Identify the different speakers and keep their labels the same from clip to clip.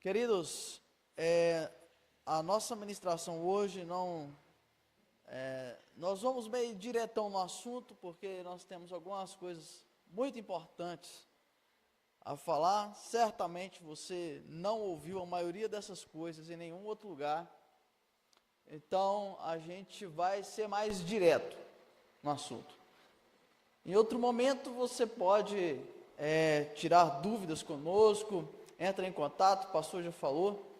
Speaker 1: Queridos, a nossa ministração hoje nós vamos meio diretão no assunto, porque nós temos algumas coisas muito importantes a falar. Certamente você não ouviu a maioria dessas coisas em nenhum outro lugar, então a gente vai ser mais direto no assunto. Em outro momento você pode tirar dúvidas conosco, entra em contato, o pastor já falou,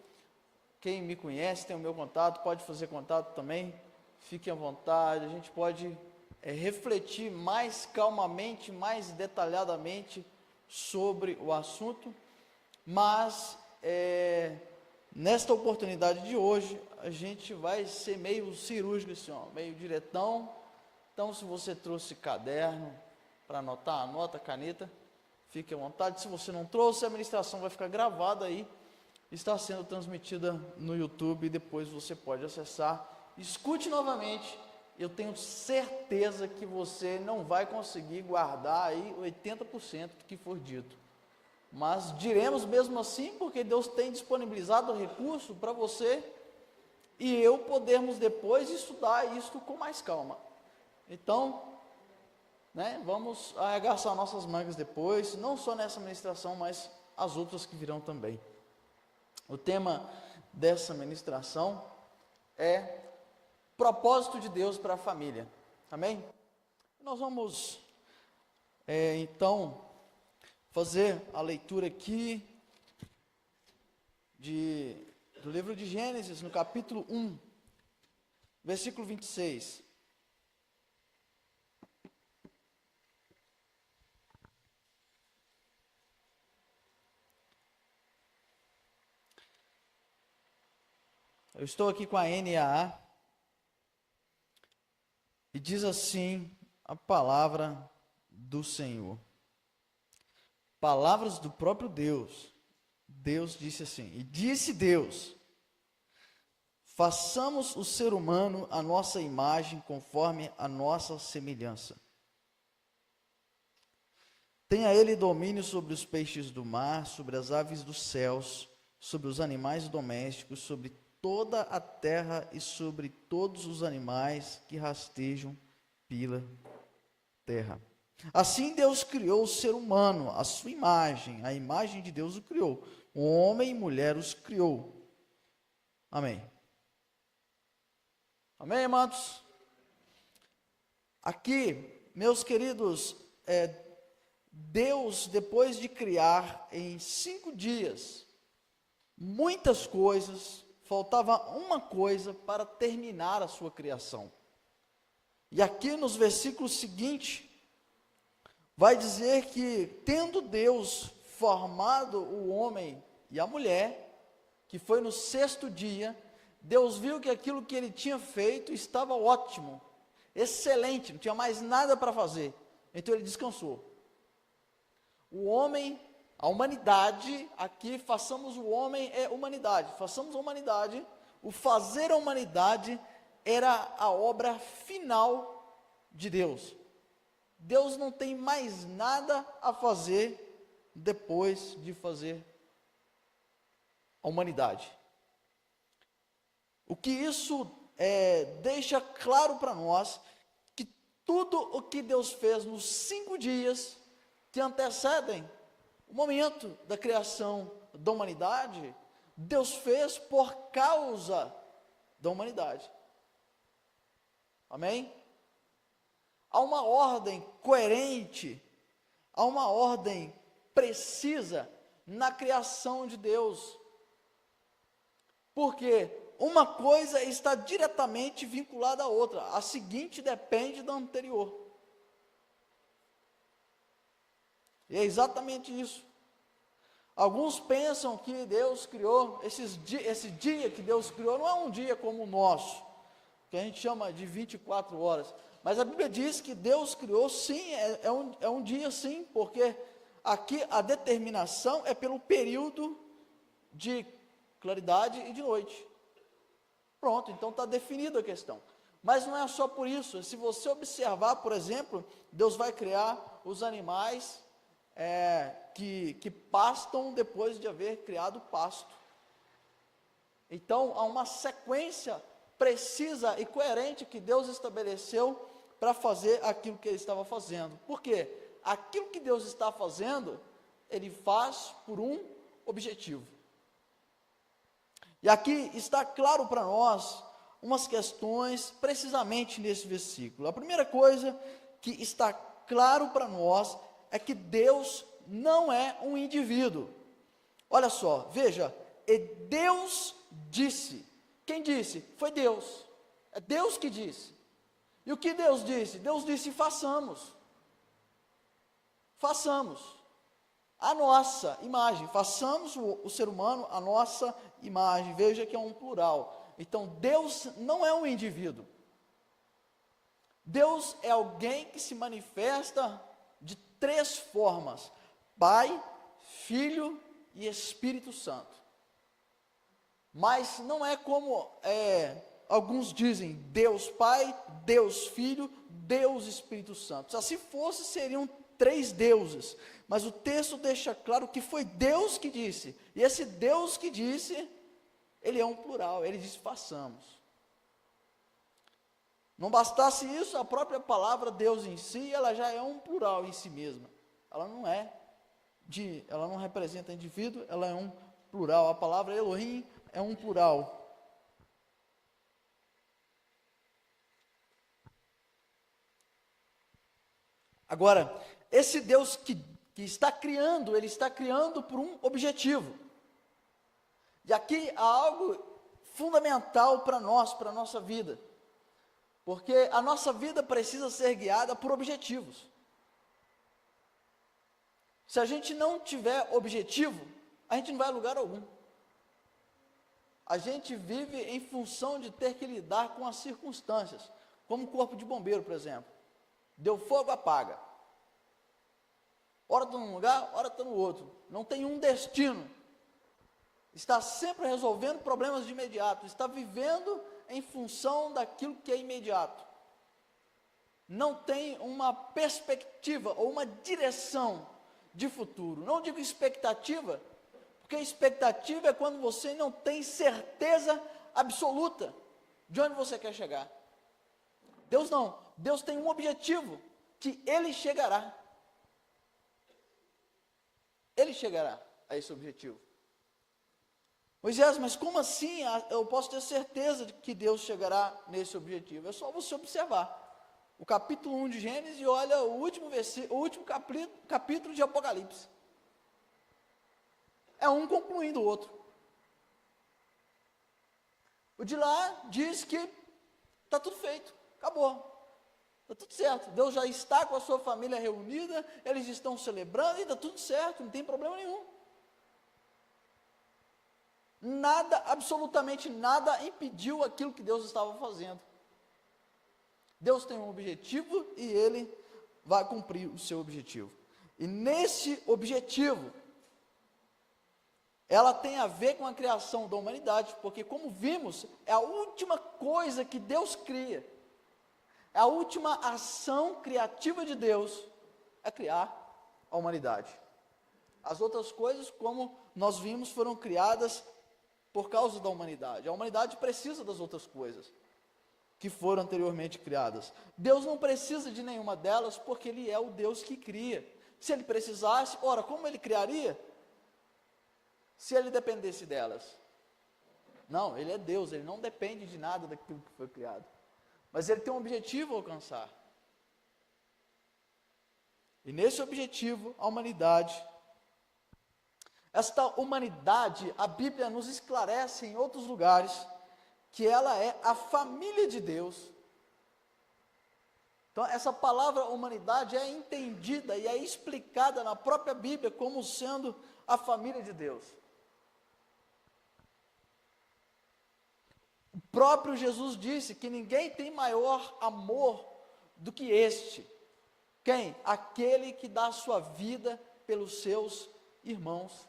Speaker 1: quem me conhece tem o meu contato, pode fazer contato também, fiquem à vontade, a gente pode refletir mais calmamente, mais detalhadamente sobre o assunto, mas nesta oportunidade de hoje, a gente vai ser meio cirúrgico assim, meio diretão. Então, se você trouxe caderno para anotar, anota, caneta, fique à vontade. Se você não trouxe, a ministração vai ficar gravada aí, está sendo transmitida no YouTube, e depois você pode acessar, escute novamente. Eu tenho certeza que você não vai conseguir guardar aí 80% do que for dito, mas diremos mesmo assim, porque Deus tem disponibilizado o recurso para você e eu podermos depois estudar isso com mais calma. Então, vamos arregaçar nossas mangas depois, não só nessa ministração, mas as outras que virão também. O tema dessa ministração é propósito de Deus para a família. Amém? Nós vamos, então, fazer a leitura aqui do livro de Gênesis, no capítulo 1, versículo 26. Eu estou aqui com a NAA, e diz assim a palavra do Senhor. Palavras do próprio Deus. Deus disse assim, e disse Deus: façamos o ser humano à nossa imagem, conforme a nossa semelhança. Tenha ele domínio sobre os peixes do mar, sobre as aves dos céus, sobre os animais domésticos, sobre toda a terra e sobre todos os animais que rastejam pela terra. Assim Deus criou o ser humano, a sua imagem, a imagem de Deus o criou. Homem e mulher os criou. Amém. Amém, amados? Aqui, meus queridos, Deus, depois de criar em 5 dias, muitas coisas, faltava uma coisa para terminar a sua criação. E aqui nos versículos seguintes, vai dizer que, tendo Deus formado o homem e a mulher, que foi no 6º dia, Deus viu que aquilo que ele tinha feito estava ótimo, excelente, não tinha mais nada para fazer, então ele descansou. O homem, a humanidade, aqui façamos o homem humanidade, façamos a humanidade, o fazer a humanidade era a obra final de Deus. Deus não tem mais nada a fazer depois de fazer a humanidade. O que isso deixa claro para nós, que tudo o que Deus fez nos 5 dias que antecedem o momento da criação da humanidade, Deus fez por causa da humanidade. Amém? Há uma ordem coerente, há uma ordem precisa na criação de Deus. Porque uma coisa está diretamente vinculada à outra, a seguinte depende da anterior. E é exatamente isso. Alguns pensam que Deus criou, esse dia que Deus criou não é um dia como o nosso, que a gente chama de 24 horas. Mas a Bíblia diz que Deus criou sim, é um dia sim, porque aqui a determinação é pelo período de claridade e de noite. Pronto, então está definida a questão. Mas não é só por isso. Se você observar, por exemplo, Deus vai criar os animais que pastam depois de haver criado o pasto. Então, há uma sequência precisa e coerente que Deus estabeleceu para fazer aquilo que ele estava fazendo. Por quê? Aquilo que Deus está fazendo, ele faz por um objetivo. E aqui está claro para nós umas questões precisamente nesse versículo. A primeira coisa que está claro para nós é que Deus não é um indivíduo. Olha só, veja, e Deus disse. Quem disse? Foi Deus. É Deus que disse. E o que Deus disse? Deus disse: façamos. Façamos a nossa imagem. Façamos o ser humano a nossa imagem. Veja que é um plural. Então, Deus não é um indivíduo. Deus é alguém que se manifesta de três formas: Pai, Filho e Espírito Santo. Mas não é como alguns dizem, Deus Pai, Deus Filho, Deus Espírito Santo. Se assim fosse, seriam três deuses. Mas o texto deixa claro que foi Deus que disse. E esse Deus que disse, ele é um plural, ele disse: façamos. Não bastasse isso, a própria palavra Deus em si, ela já é um plural em si mesma. Ela não representa indivíduo, ela é um plural. A palavra Elohim é um plural. Agora, esse Deus que está criando, ele está criando por um objetivo. E aqui há algo fundamental para nós, para a nossa vida. Porque a nossa vida precisa ser guiada por objetivos. Se a gente não tiver objetivo, a gente não vai a lugar algum. A gente vive em função de ter que lidar com as circunstâncias, como o corpo de bombeiro, por exemplo. Deu fogo, apaga. Ora está num lugar, ora está no outro. Não tem um destino. Está sempre resolvendo problemas de imediato. Está vivendo em função daquilo que é imediato. Não tem uma perspectiva ou uma direção de futuro. Não digo expectativa, porque expectativa é quando você não tem certeza absoluta de onde você quer chegar. Deus não. Deus tem um objetivo, que Ele chegará. Ele chegará a esse objetivo. Moisés, mas como assim eu posso ter certeza de que Deus chegará nesse objetivo? É só você observar o capítulo 1 de Gênesis e olha o último capítulo de Apocalipse. É um concluindo o outro. O de lá diz que está tudo feito, acabou. Está tudo certo, Deus já está com a sua família reunida, eles estão celebrando e está tudo certo, não tem problema nenhum. Nada, absolutamente nada impediu aquilo que Deus estava fazendo. Deus tem um objetivo e Ele vai cumprir o seu objetivo. E nesse objetivo, ela tem a ver com a criação da humanidade, porque como vimos, é a última coisa que Deus cria. A última ação criativa de Deus é criar a humanidade. As outras coisas, como nós vimos, foram criadas por causa da humanidade. A humanidade precisa das outras coisas que foram anteriormente criadas. Deus não precisa de nenhuma delas, porque Ele é o Deus que cria. Se Ele precisasse, ora, como Ele criaria? Se Ele dependesse delas. Não, Ele é Deus, Ele não depende de nada daquilo que foi criado. Mas Ele tem um objetivo a alcançar. E nesse objetivo, a humanidade, esta humanidade, a Bíblia nos esclarece em outros lugares, que ela é a família de Deus. Então, essa palavra humanidade é entendida e é explicada na própria Bíblia como sendo a família de Deus. O próprio Jesus disse que ninguém tem maior amor do que este. Quem? Aquele que dá a sua vida pelos seus irmãos.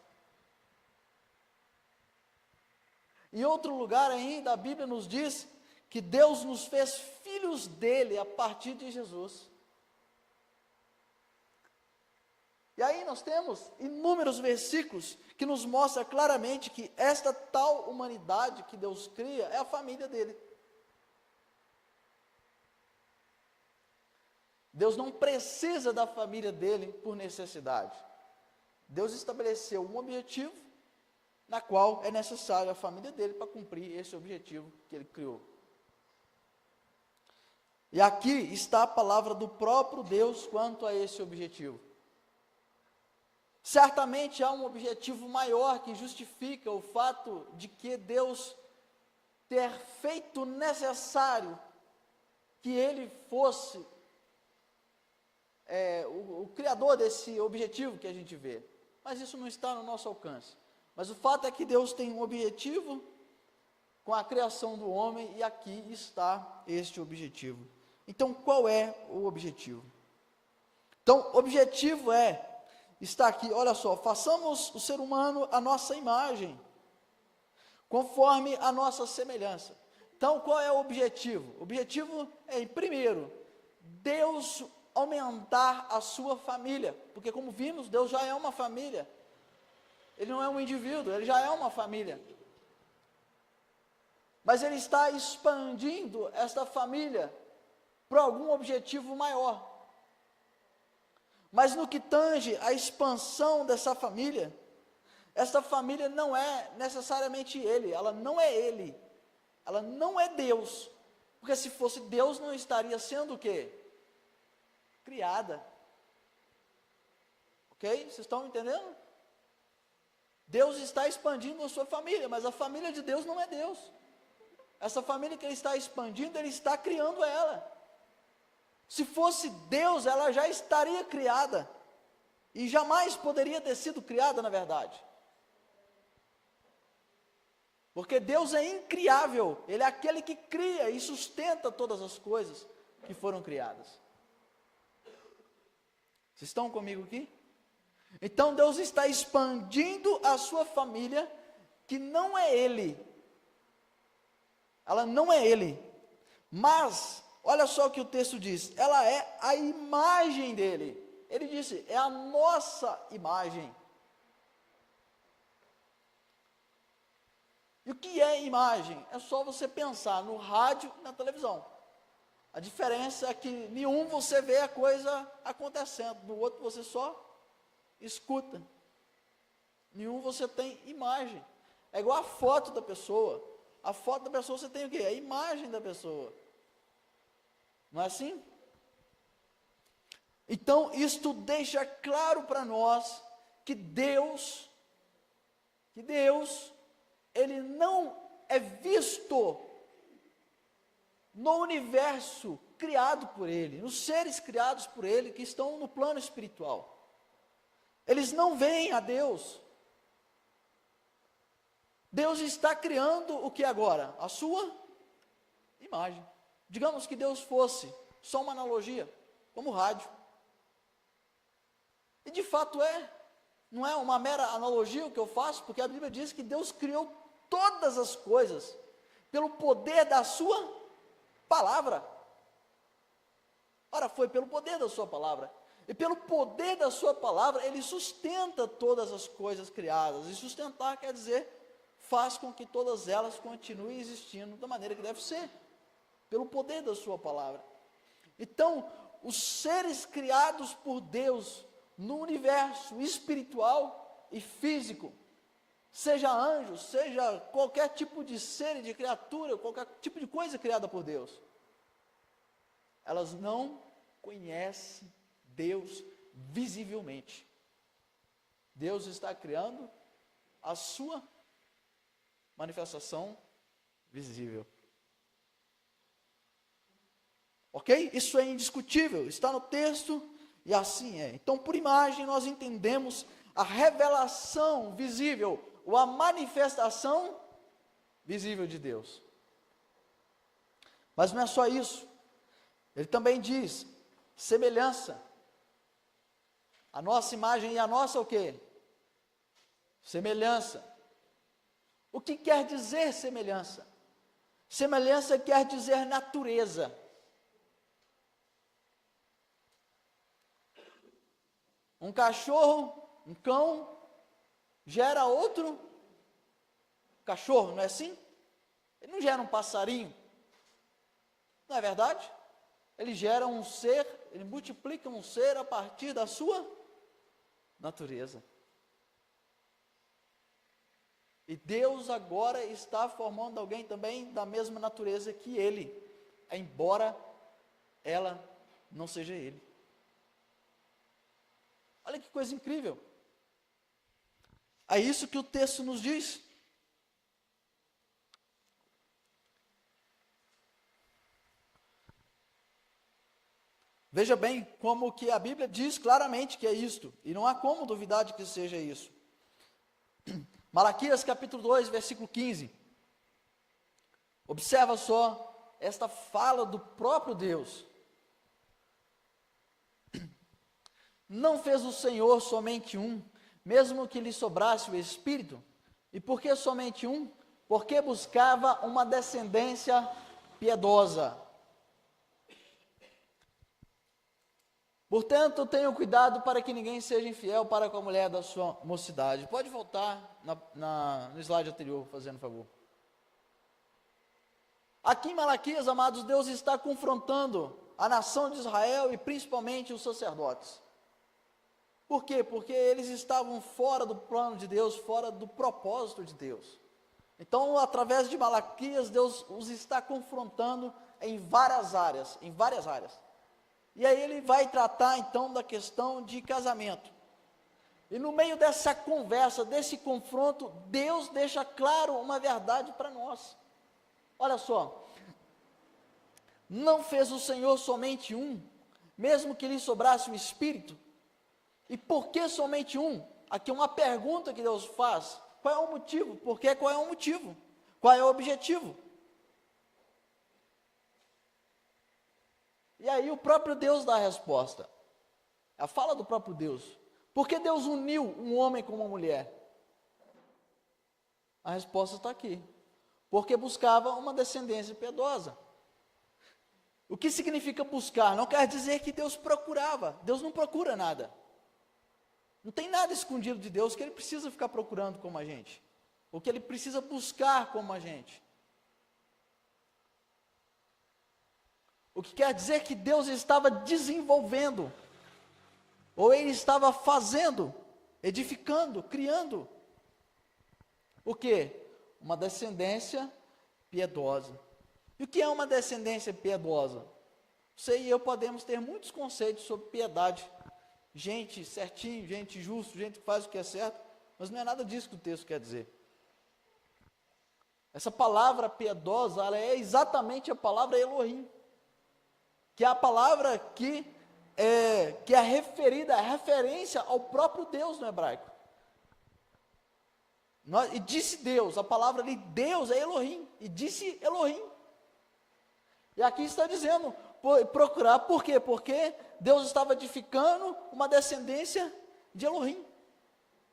Speaker 1: Em outro lugar ainda, a Bíblia nos diz que Deus nos fez filhos dele a partir de Jesus. E aí nós temos inúmeros versículos que nos mostram claramente que esta tal humanidade que Deus cria é a família dele. Deus não precisa da família dele por necessidade. Deus estabeleceu um objetivo na qual é necessário a família dele para cumprir esse objetivo que ele criou. E aqui está a palavra do próprio Deus quanto a esse objetivo. Certamente há um objetivo maior que justifica o fato de que Deus ter feito necessário que ele fosse o criador desse objetivo que a gente vê. Mas isso não está no nosso alcance. Mas o fato é que Deus tem um objetivo com a criação do homem, e aqui está este objetivo. Então, qual é o objetivo? Então, o objetivo está aqui, olha só, façamos o ser humano a nossa imagem, conforme a nossa semelhança. Então, qual é o objetivo? O objetivo é, primeiro, Deus aumentar a sua família, porque como vimos, Deus já é uma família. Ele não é um indivíduo, ele já é uma família. Mas ele está expandindo esta família para algum objetivo maior. Mas no que tange a expansão dessa família, essa família não é necessariamente ele, ela não é ele, ela não é Deus, porque se fosse Deus não estaria sendo o quê? Criada. Ok? Vocês estão entendendo? Deus está expandindo a sua família, mas a família de Deus não é Deus. Essa família que ele está expandindo, ele está criando ela. Se fosse Deus, ela já estaria criada, e jamais poderia ter sido criada, na verdade. Porque Deus é incriável, ele é aquele que cria e sustenta todas as coisas que foram criadas. Vocês estão comigo aqui? Então Deus está expandindo a sua família, que não é ele. Ela não é ele. Mas, olha só o que o texto diz, ela é a imagem dele. Ele disse, é a nossa imagem. E o que é imagem? É só você pensar no rádio e na televisão. A diferença é que em um você vê a coisa acontecendo, no outro você só escuta. Nenhum você tem imagem. É igual a foto da pessoa. A foto da pessoa você tem o quê? A imagem da pessoa. Não é assim? Então, isto deixa claro para nós que Deus, ele não é visto no universo criado por ele, nos seres criados por ele, que estão no plano espiritual. Eles não veem a Deus. Deus está criando o que agora? A sua imagem. Digamos que Deus fosse só uma analogia, como o rádio. E de fato não é uma mera analogia o que eu faço, porque a Bíblia diz que Deus criou todas as coisas pelo poder da sua palavra. Ora, foi pelo poder da sua palavra. E pelo poder da sua palavra, ele sustenta todas as coisas criadas. E sustentar quer dizer, faz com que todas elas continuem existindo da maneira que deve ser. Pelo poder da sua palavra. Então, os seres criados por Deus no universo espiritual e físico, seja anjo, seja qualquer tipo de ser e de criatura, qualquer tipo de coisa criada por Deus, elas não conhecem Deus visivelmente. Deus está criando a sua manifestação visível. Ok? Isso é indiscutível, está no texto e assim é. Então, por imagem, nós entendemos a revelação visível, ou a manifestação visível de Deus. Mas não é só isso. Ele também diz, semelhança. A nossa imagem e a nossa o quê? Semelhança. O que quer dizer semelhança? Semelhança quer dizer natureza. Um cachorro, um cão, gera outro cachorro, não é assim? Ele não gera um passarinho, não é verdade? Ele gera um ser, ele multiplica um ser a partir da sua natureza. E Deus agora está formando alguém também da mesma natureza que ele, embora ela não seja ele. Olha que coisa incrível. É isso que o texto nos diz. Veja bem como que a Bíblia diz claramente que é isto, e não há como duvidar de que seja isso. Malaquias capítulo 2, versículo 15. Observa só esta fala do próprio Deus. Não fez o Senhor somente um, mesmo que lhe sobrasse o Espírito? E por que somente um? Porque buscava uma descendência piedosa. Portanto, tenham cuidado para que ninguém seja infiel para com a mulher da sua mocidade. Pode voltar no slide anterior, fazendo favor. Aqui em Malaquias, amados, Deus está confrontando a nação de Israel e principalmente os sacerdotes. Por quê? Porque eles estavam fora do plano de Deus, fora do propósito de Deus. Então, através de Malaquias, Deus os está confrontando em várias áreas, E aí ele vai tratar então da questão de casamento. E no meio dessa conversa, desse confronto, Deus deixa claro uma verdade para nós. Olha só, não fez o Senhor somente um, mesmo que lhe sobrasse o Espírito? E por que somente um? Aqui é uma pergunta que Deus faz. Qual é o motivo? Por quê? Qual é o motivo? Qual é o objetivo? E aí o próprio Deus dá a resposta. A fala do próprio Deus. Por que Deus uniu um homem com uma mulher? A resposta está aqui. Porque buscava uma descendência piedosa. O que significa buscar? Não quer dizer que Deus procurava. Deus não procura nada. Não tem nada escondido de Deus que Ele precisa ficar procurando como a gente. Ou que Ele precisa buscar como a gente. O que quer dizer que Deus estava desenvolvendo, ou Ele estava fazendo, edificando, criando. O quê? Uma descendência piedosa. E o que é uma descendência piedosa? Você e eu podemos ter muitos conceitos sobre piedade. Gente certinho, gente justo, gente que faz o que é certo, mas não é nada disso que o texto quer dizer. Essa palavra piedosa, ela é exatamente a palavra Elohim, que é a palavra que é referida, a referência ao próprio Deus no hebraico. E disse Deus, a palavra ali, Deus é Elohim, e disse Elohim. E aqui está dizendo, procurar, por quê? Porque Deus estava edificando uma descendência de Elohim.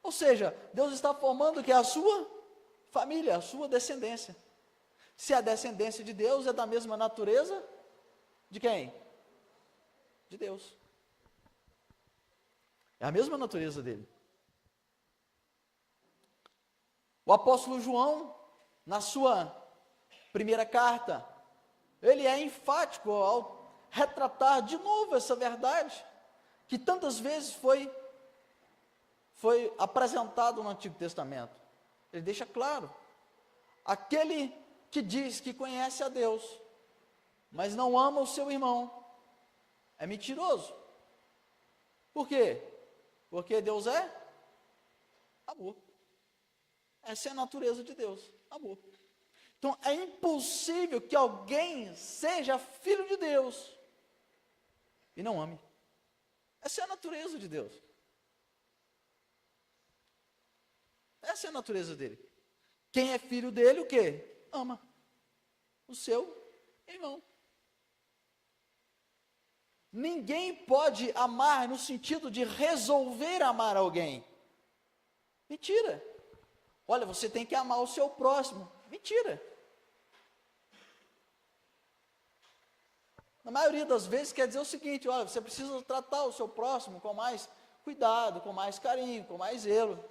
Speaker 1: Ou seja, Deus está formando que é a sua família, a sua descendência. Se a descendência de Deus é da mesma natureza, de quem? De Deus. É a mesma natureza dele. O apóstolo João, na sua primeira carta, ele é enfático ao retratar de novo essa verdade, que tantas vezes foi apresentado no Antigo Testamento. Ele deixa claro, aquele que diz que conhece a Deus, mas não ama o seu irmão, é mentiroso. Por quê? Porque Deus é amor. Essa é a natureza de Deus, amor. Então é impossível que alguém seja filho de Deus e não ame. Essa é a natureza de Deus. Essa é a natureza dele. Quem é filho dele, o quê? Ama o seu irmão. Ninguém pode amar no sentido de resolver amar alguém. Mentira. Olha, você tem que amar o seu próximo. Mentira. Na maioria das vezes quer dizer o seguinte, olha, você precisa tratar o seu próximo com cuidado, com mais carinho, com mais zelo.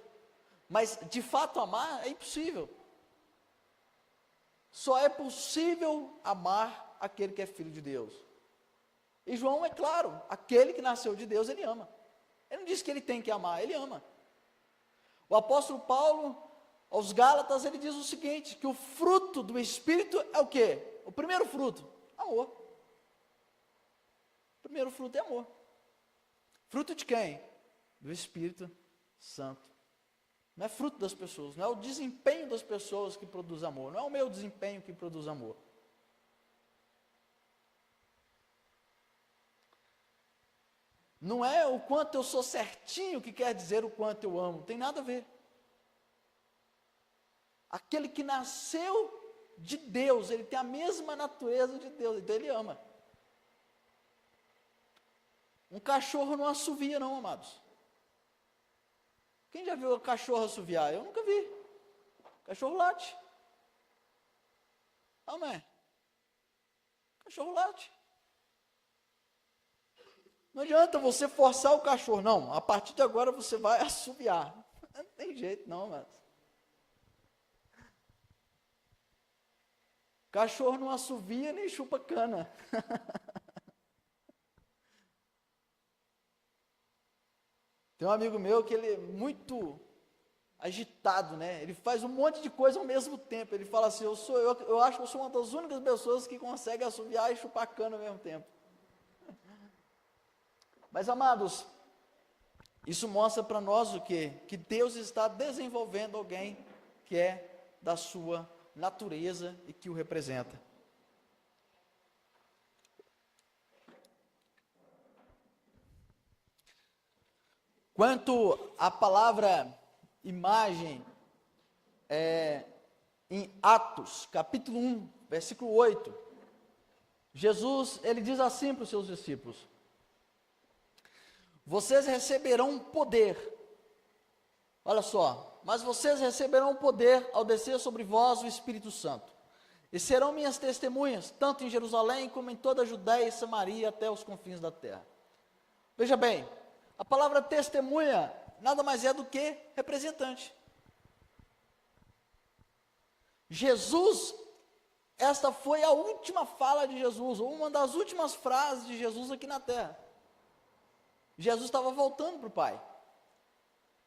Speaker 1: Mas, de fato, amar é impossível. Só é possível amar aquele que é filho de Deus. E João é claro, aquele que nasceu de Deus, ele ama. Ele não diz que ele tem que amar, ele ama. O apóstolo Paulo, aos Gálatas, ele diz o seguinte, que o fruto do Espírito é o quê? O primeiro fruto, amor. O primeiro fruto é amor. Fruto de quem? Do Espírito Santo. Não é fruto das pessoas, não é o desempenho das pessoas que produz amor, não é o meu desempenho que produz amor. Não é o quanto eu sou certinho que quer dizer o quanto eu amo, tem nada a ver. Aquele que nasceu de Deus, ele tem a mesma natureza de Deus, então ele ama. Um cachorro não assovia não, amados. Quem já viu o cachorro assoviar? Eu nunca vi. O cachorro late. Amém. O cachorro late. Não adianta você forçar o cachorro, não. A partir de agora você vai assoviar. Não tem jeito, não, mas. Cachorro não assovia nem chupa cana. Tem um amigo meu que ele é muito agitado, né? Ele faz um monte de coisa ao mesmo tempo. Ele fala assim, eu acho que eu sou uma das únicas pessoas que consegue assoviar e chupar cana ao mesmo tempo. Mas, amados, isso mostra para nós o quê? Que Deus está desenvolvendo alguém que é da sua natureza e que o representa. Quanto à palavra imagem, em Atos, capítulo 1, versículo 8, Jesus, ele diz assim para os seus discípulos, vocês receberão poder, olha só, mas vocês receberão poder ao descer sobre vós o Espírito Santo, e serão minhas testemunhas, tanto em Jerusalém como em toda a Judéia e Samaria, até os confins da terra. Veja bem, a palavra testemunha nada mais é do que representante. Jesus, esta foi a última fala de Jesus, ou uma das últimas frases de Jesus aqui na terra. Jesus estava voltando para o Pai.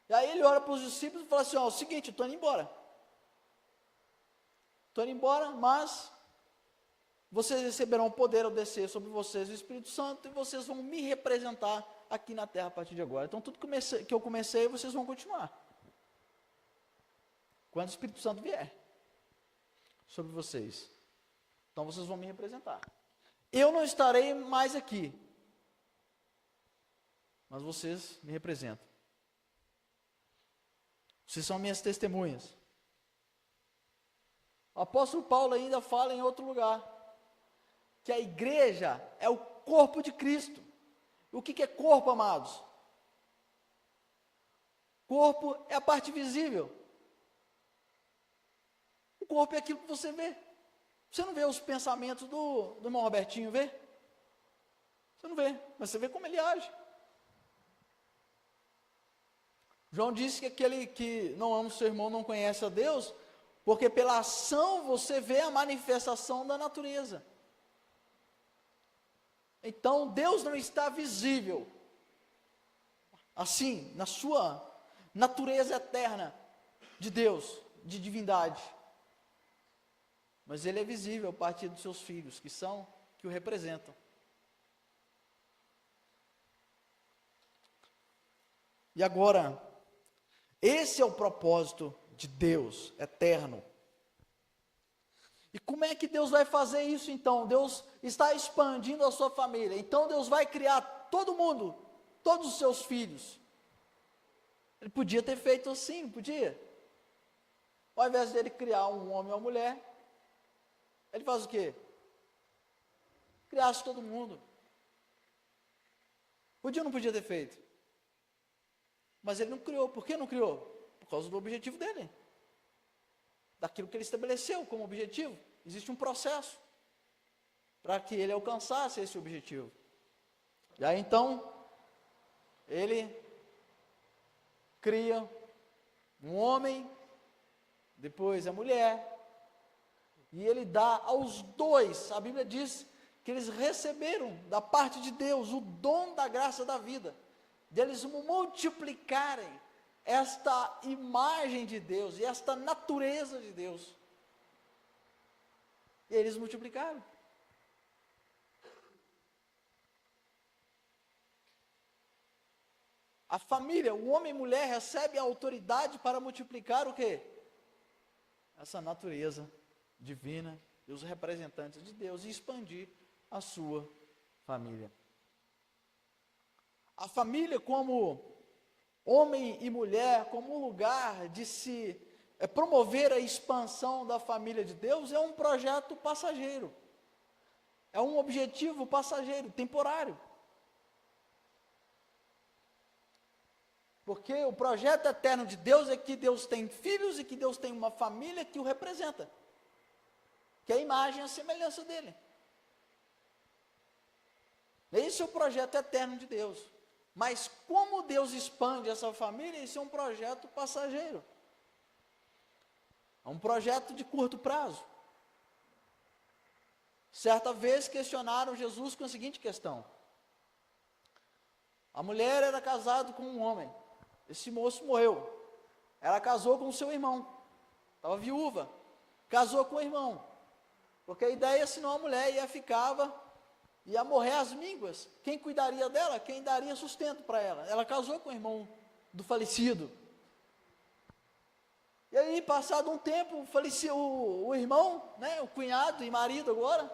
Speaker 1: E aí ele olha para os discípulos e fala assim, ó, o seguinte, eu estou indo embora. Estou indo embora, mas vocês receberão o poder ao descer sobre vocês o Espírito Santo e vocês vão me representar aqui na terra a partir de agora. Então tudo que eu comecei, vocês vão continuar. Quando o Espírito Santo vier sobre vocês, então vocês vão me representar. Eu não estarei mais aqui, mas vocês me representam. Vocês são minhas testemunhas. O apóstolo Paulo ainda fala em outro lugar, que a igreja é o corpo de Cristo. O que é corpo, amados? Corpo é a parte visível. O corpo é aquilo que você vê. Você não vê os pensamentos do irmão Robertinho, vê? Você não vê, mas você vê como ele age. João disse que aquele que não ama o seu irmão não conhece a Deus, porque pela ação você vê a manifestação da natureza. Então, Deus não está visível, assim, na sua natureza eterna de Deus, de divindade. Mas Ele é visível a partir dos seus filhos, que o representam. E agora, esse é o propósito de Deus eterno. E como é que Deus vai fazer isso então? Deus está expandindo a sua família. Então Deus vai criar todo mundo, todos os seus filhos. Ele podia ter feito assim, não podia? Ao invés de ele criar um homem e uma mulher, ele faz o quê? Criasse todo mundo. Podia ou não podia ter feito? Mas ele não criou. Por que não criou? Por causa do objetivo dele. Daquilo que ele estabeleceu como objetivo. Existe um processo para que ele alcançasse esse objetivo. E aí então, ele cria um homem, depois a mulher, e ele dá aos dois, a Bíblia diz que eles receberam da parte de Deus o dom da graça da vida, de eles multiplicarem esta imagem de Deus e esta natureza de Deus. E eles multiplicaram. A família, o homem e mulher recebem a autoridade para multiplicar o quê? Essa natureza divina e os representantes de Deus e expandir a sua família. A família como homem e mulher, como um lugar de se promover a expansão da família de Deus, é um projeto passageiro. É um objetivo passageiro, temporário. Porque o projeto eterno de Deus é que Deus tem filhos e que Deus tem uma família que o representa, que é a imagem e a semelhança dele. Esse é o projeto eterno de Deus. Mas como Deus expande essa família, isso é um projeto passageiro. É um projeto de curto prazo. Certa vez questionaram Jesus com a seguinte questão: a mulher era casada com um homem, esse moço morreu, ela casou com o seu irmão, estava viúva, casou com o irmão, porque a ideia, senão a mulher ia morrer às mínguas, quem cuidaria dela? Quem daria sustento para ela? Ela casou com o irmão do falecido, e aí passado um tempo, faleceu o irmão, né, o cunhado e marido agora,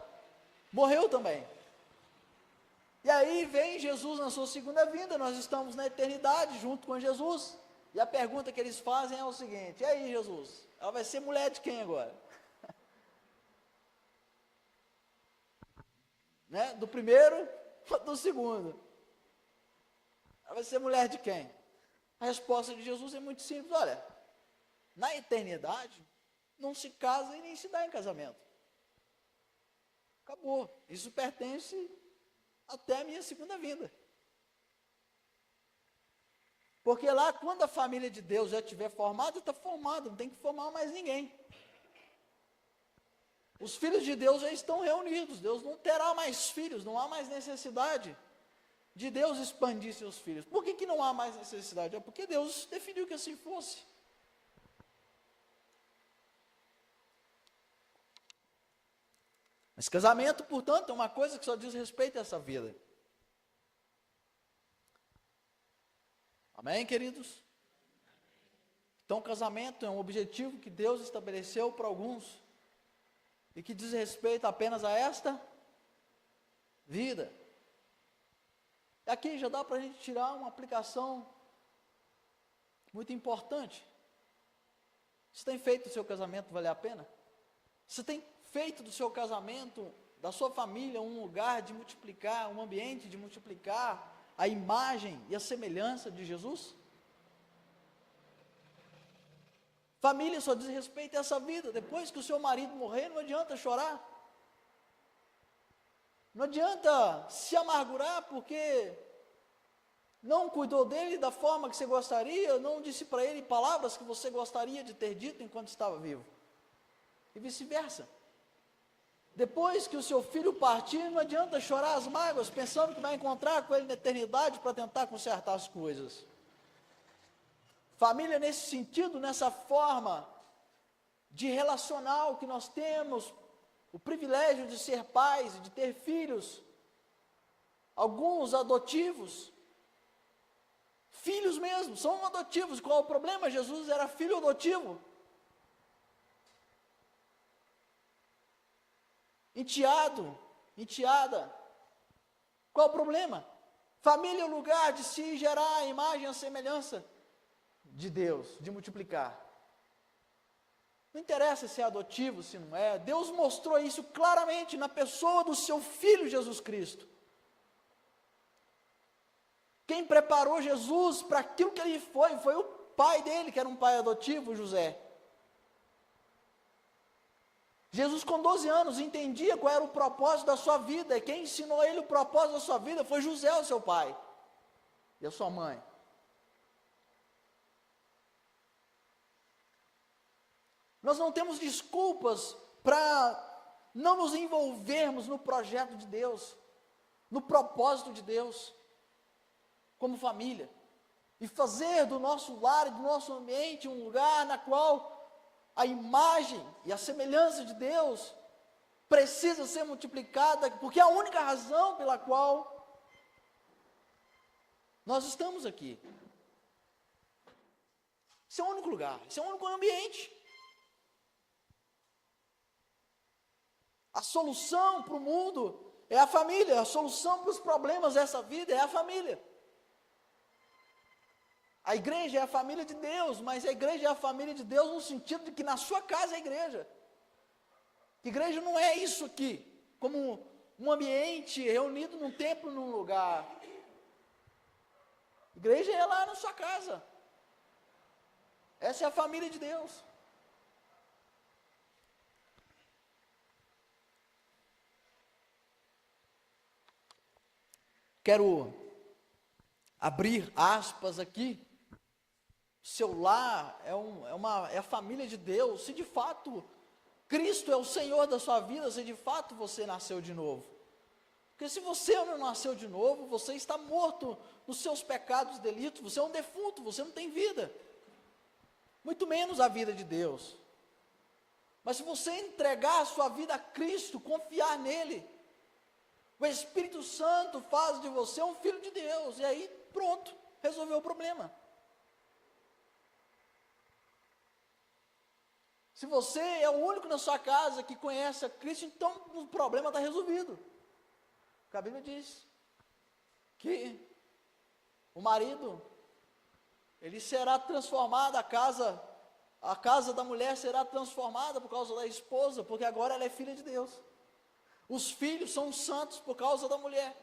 Speaker 1: morreu também. E aí vem Jesus na sua segunda vinda, nós estamos na eternidade junto com Jesus, e a pergunta que eles fazem é o seguinte: e aí Jesus, ela vai ser mulher de quem agora? Né? Do primeiro ou do segundo? Ela vai ser mulher de quem? A resposta de Jesus é muito simples: olha, na eternidade não se casa e nem se dá em casamento. Acabou, isso pertence até a minha segunda vinda. Porque lá, quando a família de Deus já estiver formada, está formada, não tem que formar mais ninguém. Os filhos de Deus já estão reunidos, Deus não terá mais filhos, não há mais necessidade de Deus expandir seus filhos. Por que não há mais necessidade? É porque Deus definiu que assim fosse. Mas casamento, portanto, é uma coisa que só diz respeito a essa vida. Amém, queridos? Então, casamento é um objetivo que Deus estabeleceu para alguns e que diz respeito apenas a esta vida. E aqui já dá para a gente tirar uma aplicação muito importante. Você tem feito o seu casamento valer a pena? Você tem feito do seu casamento, da sua família, um lugar de multiplicar, um ambiente de multiplicar a imagem e a semelhança de Jesus? Família só diz respeito a essa vida. Depois que o seu marido morrer, não adianta chorar, não adianta se amargurar porque não cuidou dele da forma que você gostaria, não disse para ele palavras que você gostaria de ter dito enquanto estava vivo, e vice-versa. Depois que o seu filho partir, não adianta chorar as mágoas, pensando que vai encontrar com ele na eternidade para tentar consertar as coisas. Família nesse sentido, nessa forma de relacional que nós temos, o privilégio de ser pais, de ter filhos, alguns adotivos, filhos mesmo, são adotivos. Qual o problema? Jesus era filho adotivo. Enteado, enteada. Qual o problema? Família é o lugar de se gerar a imagem e a semelhança de Deus, de multiplicar. Não interessa se é adotivo, se não é. Deus mostrou isso claramente na pessoa do seu Filho Jesus Cristo. Quem preparou Jesus para aquilo que ele foi o pai dele, que era um pai adotivo, José. Jesus, com 12 anos, entendia qual era o propósito da sua vida, e quem ensinou a ele o propósito da sua vida foi José, o seu pai, e a sua mãe. Nós não temos desculpas para não nos envolvermos no projeto de Deus, no propósito de Deus, como família, e fazer do nosso lar e do nosso ambiente um lugar na qual a imagem e a semelhança de Deus precisa ser multiplicada, porque é a única razão pela qual nós estamos aqui. Esse é o único lugar, esse é o único ambiente. A solução para o mundo é a família, a solução para os problemas dessa vida é a família. A igreja é a família de Deus, mas a igreja é a família de Deus no sentido de que na sua casa é a igreja. Igreja não é isso aqui, como um ambiente reunido num templo, num lugar. Igreja é lá na sua casa. Essa é a família de Deus. Quero abrir aspas aqui. Seu lar é a família de Deus. Se de fato Cristo é o Senhor da sua vida, se de fato você nasceu de novo. Porque se você não nasceu de novo, você está morto nos seus pecados e delitos, você é um defunto, você não tem vida. Muito menos a vida de Deus. Mas se você entregar a sua vida a Cristo, confiar nele, o Espírito Santo faz de você um filho de Deus, e aí pronto, resolveu o problema. Se você é o único na sua casa que conhece a Cristo, então o problema está resolvido. Porque a Bíblia diz que o marido, ele será transformado, a casa da mulher será transformada por causa da esposa, porque agora ela é filha de Deus. Os filhos são santos por causa da mulher,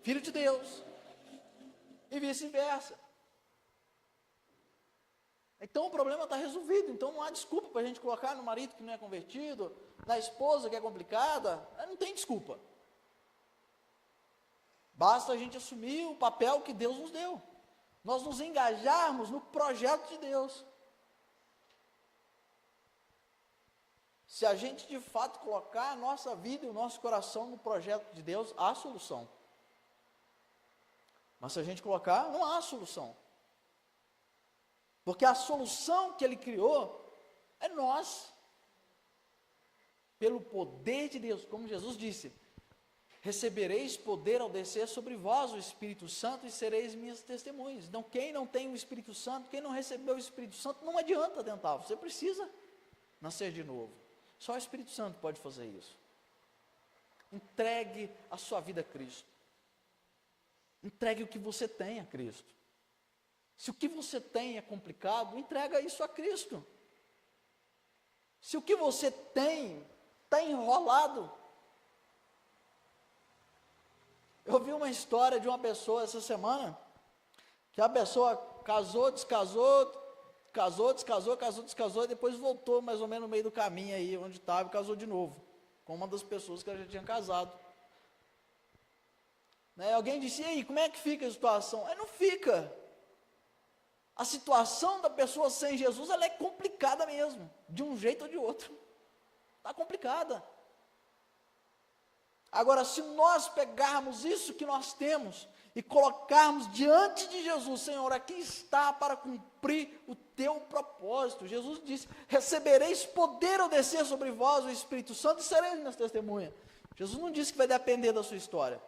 Speaker 1: filho de Deus, e vice-versa. Então o problema está resolvido, então não há desculpa para a gente colocar no marido que não é convertido, na esposa que é complicada, não tem desculpa. Basta a gente assumir o papel que Deus nos deu, nós nos engajarmos no projeto de Deus. Se a gente de fato colocar a nossa vida e o nosso coração no projeto de Deus, há solução. Mas se a gente colocar, não há solução. Porque a solução que Ele criou é nós. Pelo poder de Deus, como Jesus disse, recebereis poder ao descer sobre vós o Espírito Santo e sereis minhas testemunhas. Então quem não tem o Espírito Santo, quem não recebeu o Espírito Santo, não adianta tentar, você precisa nascer de novo. Só o Espírito Santo pode fazer isso. Entregue a sua vida a Cristo. Entregue o que você tem a Cristo. Se o que você tem é complicado, entrega isso a Cristo. Se o que você tem está enrolado. Eu vi uma história de uma pessoa essa semana, que a pessoa casou, descasou, e depois voltou mais ou menos no meio do caminho aí, onde estava, e casou de novo, com uma das pessoas que ela já tinha casado. Alguém disse, e aí, como é que fica a situação? Não fica. A situação da pessoa sem Jesus, ela é complicada mesmo, de um jeito ou de outro. Está complicada. Agora, se nós pegarmos isso que nós temos e colocarmos diante de Jesus, Senhor, aqui está para cumprir o teu propósito. Jesus disse, recebereis poder ao descer sobre vós o Espírito Santo e sereis minhas testemunhas. Jesus não disse que vai depender da sua história,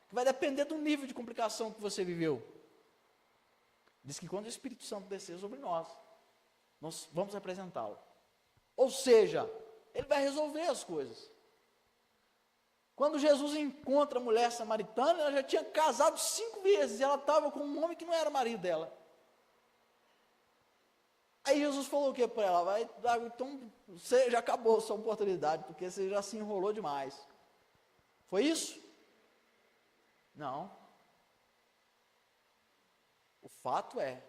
Speaker 1: que vai depender do nível de complicação que você viveu. Diz que quando o Espírito Santo descer sobre nós vamos representá-lo. Ou seja, ele vai resolver as coisas. Quando Jesus encontra a mulher samaritana, ela já tinha casado 5 vezes, e ela estava com um homem que não era marido dela. Aí Jesus falou o que para ela? Então você já acabou a sua oportunidade, porque você já se enrolou demais. Foi isso? Não. O fato é,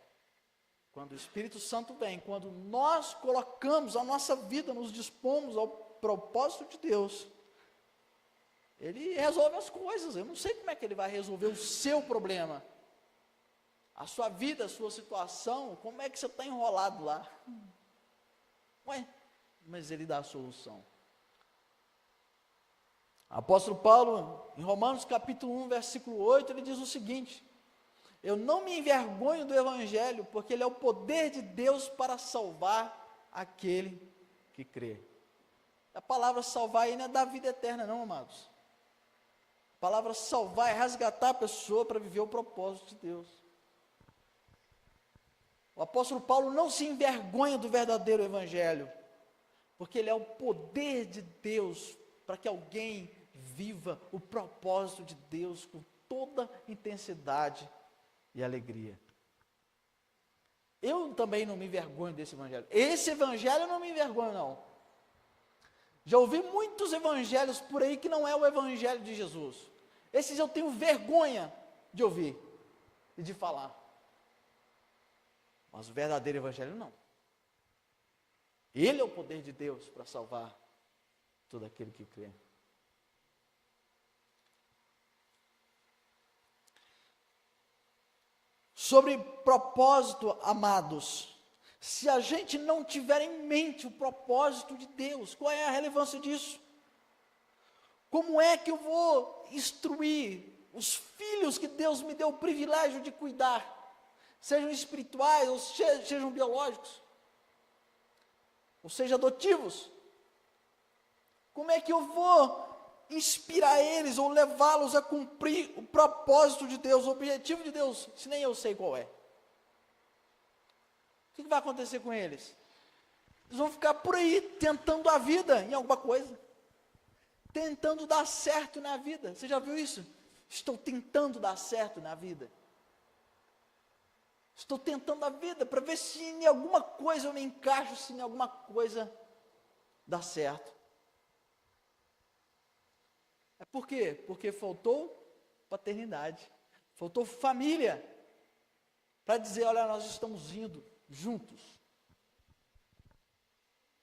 Speaker 1: quando o Espírito Santo vem, quando nós colocamos a nossa vida, nos dispomos ao propósito de Deus, Ele resolve as coisas. Eu não sei como é que Ele vai resolver o seu problema, a sua vida, a sua situação, como é que você está enrolado lá? Ué, mas Ele dá a solução. O apóstolo Paulo, em Romanos capítulo 1, versículo 8, ele diz o seguinte: eu não me envergonho do Evangelho, porque ele é o poder de Deus para salvar aquele que crê. A palavra salvar aí não é da vida eterna não, amados. A palavra salvar é resgatar a pessoa para viver o propósito de Deus. O apóstolo Paulo não se envergonha do verdadeiro Evangelho, porque ele é o poder de Deus para que alguém viva o propósito de Deus com toda intensidade e alegria. Eu também não me envergonho desse Evangelho. Esse Evangelho eu não me envergonho não. Já ouvi muitos evangelhos por aí que não é o Evangelho de Jesus. Esses eu tenho vergonha de ouvir e de falar. Mas o verdadeiro Evangelho não. Ele é o poder de Deus para salvar todo aquele que crê. Sobre propósito, amados, se a gente não tiver em mente o propósito de Deus, qual é a relevância disso? Como é que eu vou instruir os filhos que Deus me deu o privilégio de cuidar, sejam espirituais ou sejam biológicos, ou sejam adotivos? Como é que eu vou inspirar eles ou levá-los a cumprir o propósito de Deus, o objetivo de Deus, se nem eu sei qual é? O que vai acontecer com eles? Eles vão ficar por aí tentando a vida em alguma coisa, tentando dar certo na vida. Você já viu isso? Estou tentando dar certo na vida. Estou tentando a vida para ver se em alguma coisa eu me encaixo, se em alguma coisa dá certo. É por quê? Porque faltou paternidade, faltou família, para dizer, olha, nós estamos indo juntos,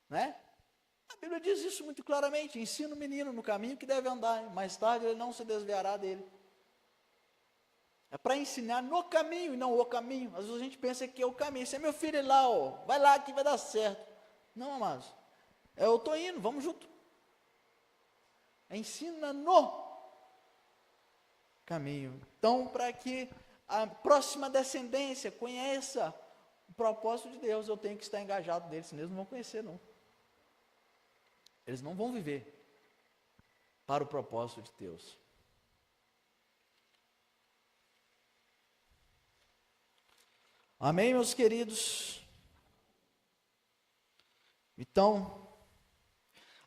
Speaker 1: né? A Bíblia diz isso muito claramente: ensina o menino no caminho que deve andar, mais tarde ele não se desviará dele. É para ensinar no caminho e não o caminho. Às vezes a gente pensa que é o caminho. Se é meu filho lá, ó, vai lá que vai dar certo. Não, amados, eu estou indo, vamos junto. Ensina no caminho. Então, para que a próxima descendência conheça o propósito de Deus, eu tenho que estar engajado neles, senão eles não vão conhecer não. Eles não vão viver para o propósito de Deus. Amém, meus queridos? Então,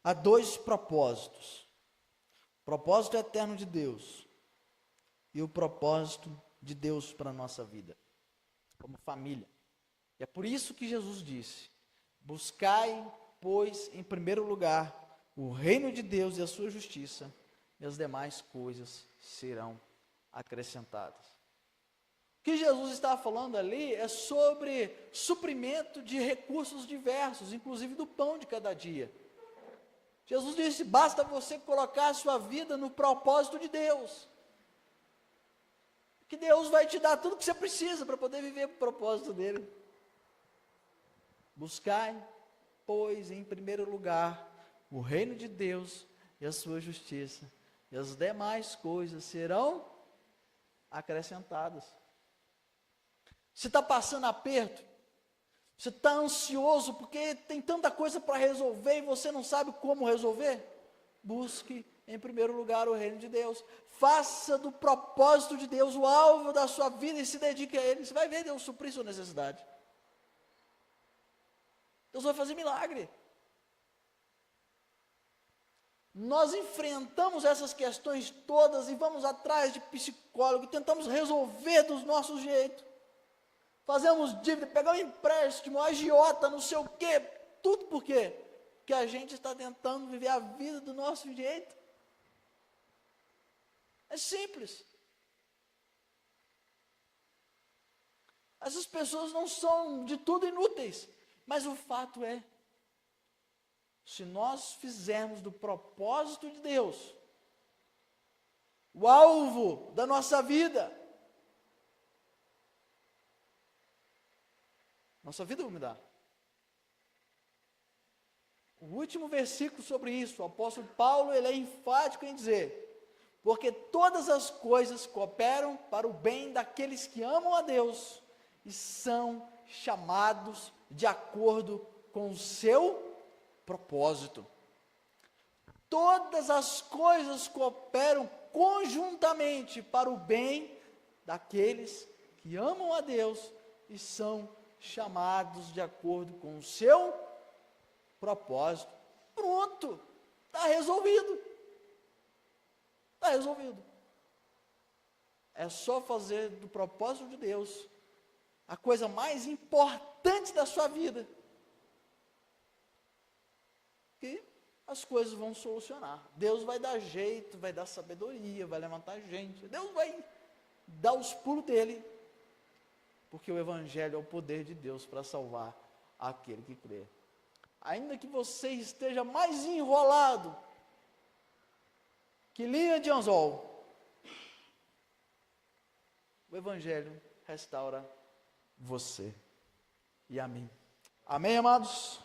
Speaker 1: há dois propósitos: o propósito eterno de Deus e o propósito de Deus para a nossa vida, como família. E é por isso que Jesus disse: buscai, pois, em primeiro lugar, o reino de Deus e a sua justiça, e as demais coisas serão acrescentadas. O que Jesus estava falando ali é sobre suprimento de recursos diversos, inclusive do pão de cada dia. Jesus disse: basta você colocar a sua vida no propósito de Deus, que Deus vai te dar tudo que você precisa para poder viver o propósito dele. Buscai, pois, em primeiro lugar, o reino de Deus e a sua justiça, e as demais coisas serão acrescentadas. Você está passando aperto? Você está ansioso porque tem tanta coisa para resolver e você não sabe como resolver? Busque em primeiro lugar o reino de Deus. Faça do propósito de Deus o alvo da sua vida e se dedique a ele. Você vai ver Deus suprir sua necessidade. Deus vai fazer milagre. Nós enfrentamos essas questões todas e vamos atrás de psicólogo, tentamos resolver dos nossos jeitos. Fazemos dívida, pegamos empréstimo, agiota, não sei o quê, tudo por quê? Porque a gente está tentando viver a vida do nosso jeito. É simples. Essas pessoas não são de tudo inúteis, mas o fato é, se nós fizermos do propósito de Deus o alvo da nossa vida vai mudar. O último versículo sobre isso, o apóstolo Paulo, ele é enfático em dizer: porque todas as coisas cooperam para o bem daqueles que amam a Deus e são chamados de acordo com o seu propósito. Todas as coisas cooperam conjuntamente para o bem daqueles que amam a Deus e são chamados de acordo com o seu propósito. Pronto, está resolvido. Está resolvido. É só fazer do propósito de Deus a coisa mais importante da sua vida, que as coisas vão solucionar. Deus vai dar jeito, vai dar sabedoria, vai levantar gente. Deus vai dar os pulos dele, porque o Evangelho é o poder de Deus para salvar aquele que crê. Ainda que você esteja mais enrolado que linha de anzol, o Evangelho restaura você e a mim. Amém, amados?